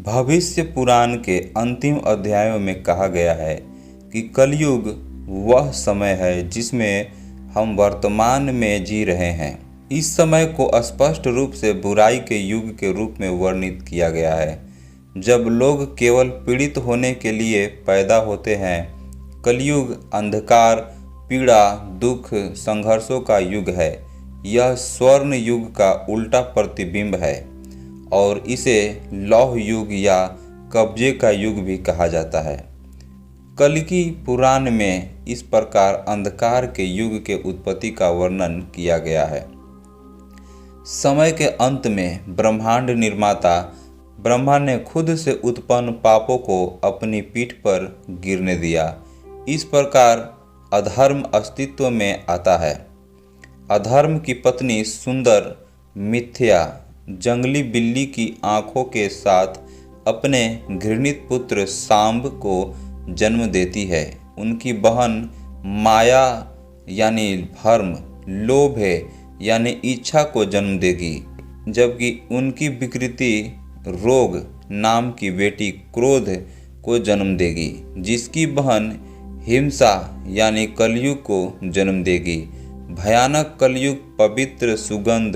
भविष्य पुराण के अंतिम अध्यायों में कहा गया है कि कलयुग वह समय है जिसमें हम वर्तमान में जी रहे हैं। इस समय को स्पष्ट रूप से बुराई के युग के रूप में वर्णित किया गया है, जब लोग केवल पीड़ित होने के लिए पैदा होते हैं। कलयुग अंधकार, पीड़ा, दुख, संघर्षों का युग है। यह स्वर्ण युग का उल्टा प्रतिबिंब है और इसे लौह युग या कब्जे का युग भी कहा जाता है। कल्कि पुराण में इस प्रकार अंधकार के युग के उत्पत्ति का वर्णन किया गया है। समय के अंत में ब्रह्मांड निर्माता ब्रह्मा ने खुद से उत्पन्न पापों को अपनी पीठ पर गिरने दिया। इस प्रकार अधर्म अस्तित्व में आता है। अधर्म की पत्नी सुंदर मिथ्या जंगली बिल्ली की आंखों के साथ अपने घृणित पुत्र सांब को जन्म देती है। उनकी बहन माया यानी भर्म, लोभ यानी इच्छा को जन्म देगी, जबकि उनकी विकृति रोग नाम की बेटी क्रोध को जन्म देगी, जिसकी बहन हिंसा यानी कलयुग को जन्म देगी। भयानक कलयुग पवित्र सुगंध,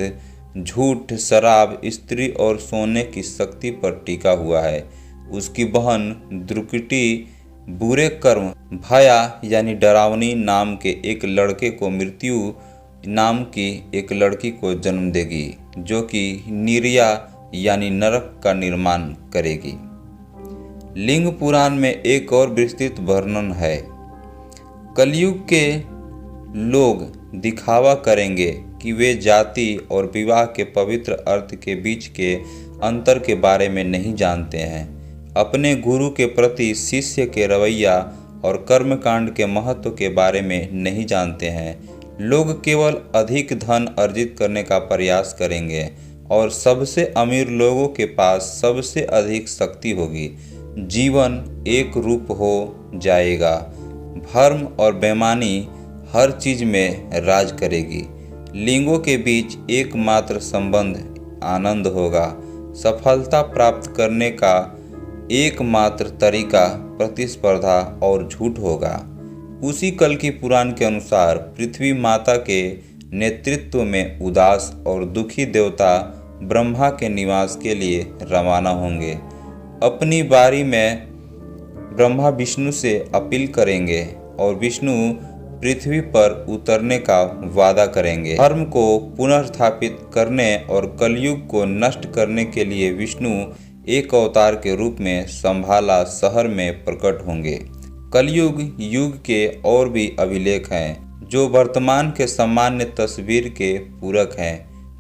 झूठ, शराब, स्त्री और सोने की शक्ति पर टिका हुआ है। उसकी बहन द्रुकटी बुरे कर्म, भया यानी डरावनी नाम के एक लड़के को, मृत्यु नाम की एक लड़की को जन्म देगी, जो कि निर्या यानी नरक का निर्माण करेगी। लिंग पुराण में एक और विस्तृत वर्णन है। कलयुग के लोग दिखावा करेंगे कि वे जाति और विवाह के पवित्र अर्थ के बीच के अंतर के बारे में नहीं जानते हैं। अपने गुरु के प्रति शिष्य के रवैया और कर्मकांड के महत्व के बारे में नहीं जानते हैं। लोग केवल अधिक धन अर्जित करने का प्रयास करेंगे और सबसे अमीर लोगों के पास सबसे अधिक शक्ति होगी। जीवन एक रूप हो जाएगा। भर्म और बेईमानी हर चीज में राज करेगी। लिंगों के बीच एकमात्र संबंध आनंद होगा। सफलता प्राप्त करने का एकमात्र तरीका प्रतिस्पर्धा और झूठ होगा। उसी कल्कि पुराण के अनुसार पृथ्वी माता के नेतृत्व में उदास और दुखी देवता ब्रह्मा के निवास के लिए रवाना होंगे। अपनी बारी में ब्रह्मा विष्णु से अपील करेंगे और विष्णु पृथ्वी पर उतरने का वादा करेंगे। धर्म को पुनर्स्थापित करने और कलयुग को नष्ट करने के लिए विष्णु एक अवतार के रूप में संभाला शहर में प्रकट होंगे। कलयुग युग के और भी अभिलेख हैं जो वर्तमान के सामान्य तस्वीर के पूरक हैं।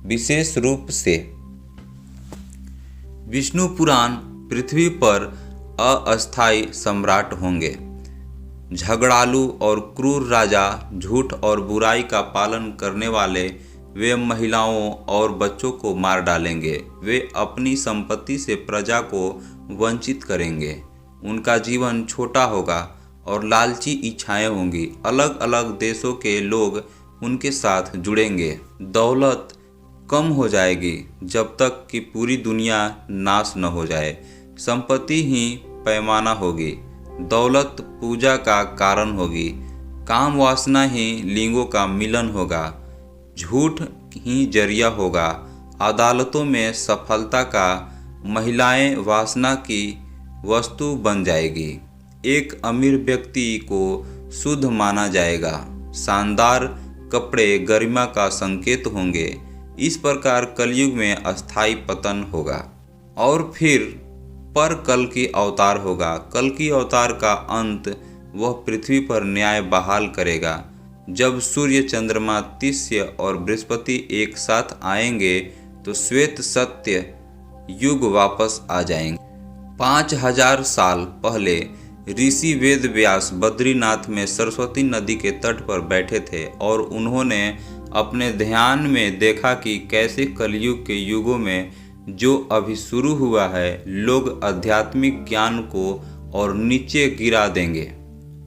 विशेष रूप से विष्णु पुराण पृथ्वी पर अस्थायी सम्राट होंगे। झगड़ालू और क्रूर राजा, झूठ और बुराई का पालन करने वाले वे महिलाओं और बच्चों को मार डालेंगे। वे अपनी संपत्ति से प्रजा को वंचित करेंगे। उनका जीवन छोटा होगा और लालची इच्छाएं होंगी। अलग अलग देशों के लोग उनके साथ जुड़ेंगे। दौलत कम हो जाएगी जब तक कि पूरी दुनिया नाश न हो जाए। संपत्ति ही पैमाना होगी। दौलत पूजा का कारण होगी। काम वासना ही लिंगों का मिलन होगा। झूठ ही जरिया होगा। अदालतों में सफलता का महिलाएं वासना की वस्तु बन जाएगी। एक अमीर व्यक्ति को शुद्ध माना जाएगा। शानदार कपड़े गरिमा का संकेत होंगे। इस प्रकार कलयुग में अस्थायी पतन होगा और फिर पर कल्कि अवतार होगा। कल्कि अवतार का अंत वह पृथ्वी पर न्याय बहाल करेगा। जब सूर्य, चंद्रमा, तिस्य और बृहस्पति एक साथ आएंगे तो श्वेत सत्य युग वापस आ जाएंगे। 5000 साल पहले ऋषि वेद व्यास बद्रीनाथ में सरस्वती नदी के तट पर बैठे थे और उन्होंने अपने ध्यान में देखा कि कैसे कलयुग के युगों में जो अभी शुरू हुआ है, लोग आध्यात्मिक ज्ञान को और नीचे गिरा देंगे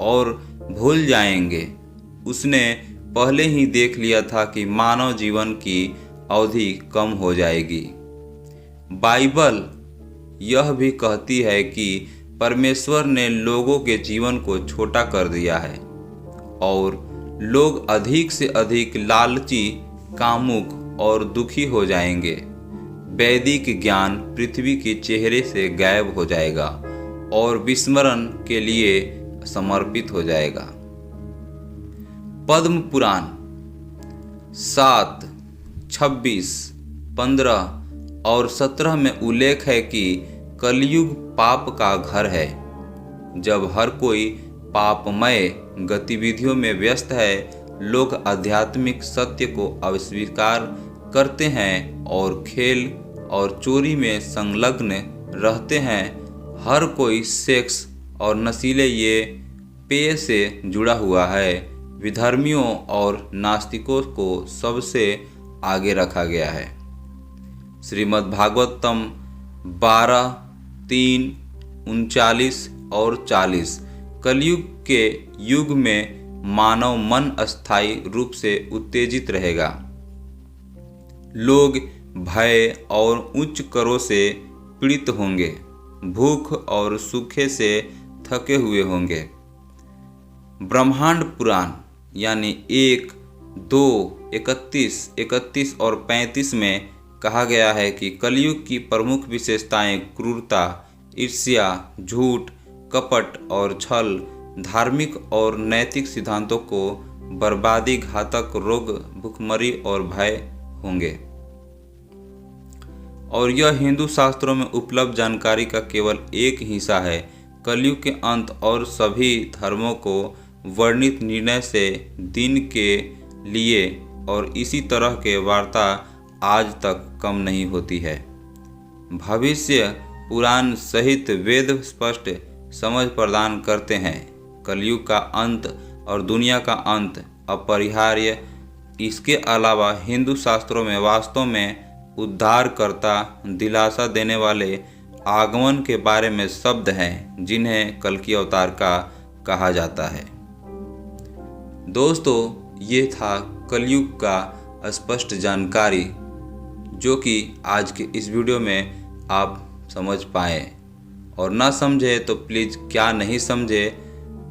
और भूल जाएंगे। उसने पहले ही देख लिया था कि मानव जीवन की अवधि कम हो जाएगी। बाइबल यह भी कहती है कि परमेश्वर ने लोगों के जीवन को छोटा कर दिया है और लोग अधिक से अधिक लालची, कामुक और दुखी हो जाएंगे। वैदिक ज्ञान पृथ्वी के चेहरे से गायब हो जाएगा और विस्मरण के लिए समर्पित हो जाएगा। पद्म पुराण 7, 26, 15 और 17 में उल्लेख है कि कलयुग पाप का घर है। जब हर कोई पापमय गतिविधियों में व्यस्त है, लोग आध्यात्मिक सत्य को अस्वीकार करते हैं और खेल और चोरी में संलग्न रहते हैं। हर कोई सेक्स और नशीले ये पेय से जुड़ा हुआ है। विधर्मियों और नास्तिकों को सबसे आगे रखा गया है। श्रीमद् भागवतम 12, 3, 39 और 40। कलयुग के युग में मानव मन अस्थायी रूप से उत्तेजित रहेगा। लोग भय और उच्च करों से पीड़ित होंगे, भूख और सूखे से थके हुए होंगे। ब्रह्मांड पुराण यानी 1, 2, 31 और 35 में कहा गया है कि कलयुग की प्रमुख विशेषताएं क्रूरता, ईर्ष्या, झूठ, कपट और छल, धार्मिक और नैतिक सिद्धांतों को बर्बादी, घातक रोग, भूखमरी और भय होंगे। और यह हिंदू शास्त्रों में उपलब्ध जानकारी का केवल एक हिस्सा है। कलयुग के अंत और सभी धर्मों को वर्णित निर्णय से दिन के लिए और इसी तरह के वार्ता आज तक कम नहीं होती है। भविष्य पुराण सहित वेद स्पष्ट समझ प्रदान करते हैं। कलयुग का अंत और दुनिया का अंत अपरिहार्य। इसके अलावा हिंदू शास्त्रों में वास्तव में उद्धारकर्ता, दिलासा देने वाले आगमन के बारे में शब्द हैं जिन्हें कल्कि अवतार का कहा जाता है। दोस्तों, ये था कलयुग का स्पष्ट जानकारी जो कि आज के इस वीडियो में आप समझ पाए। और ना समझे तो प्लीज़, क्या नहीं समझे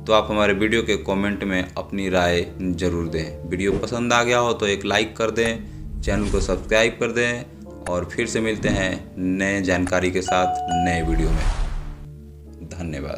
तो आप हमारे वीडियो के कमेंट में अपनी राय ज़रूर दें। वीडियो पसंद आ गया हो तो एक लाइक कर दें, चैनल को सब्सक्राइब कर दें और फिर से मिलते हैं नए जानकारी के साथ नए वीडियो में। धन्यवाद।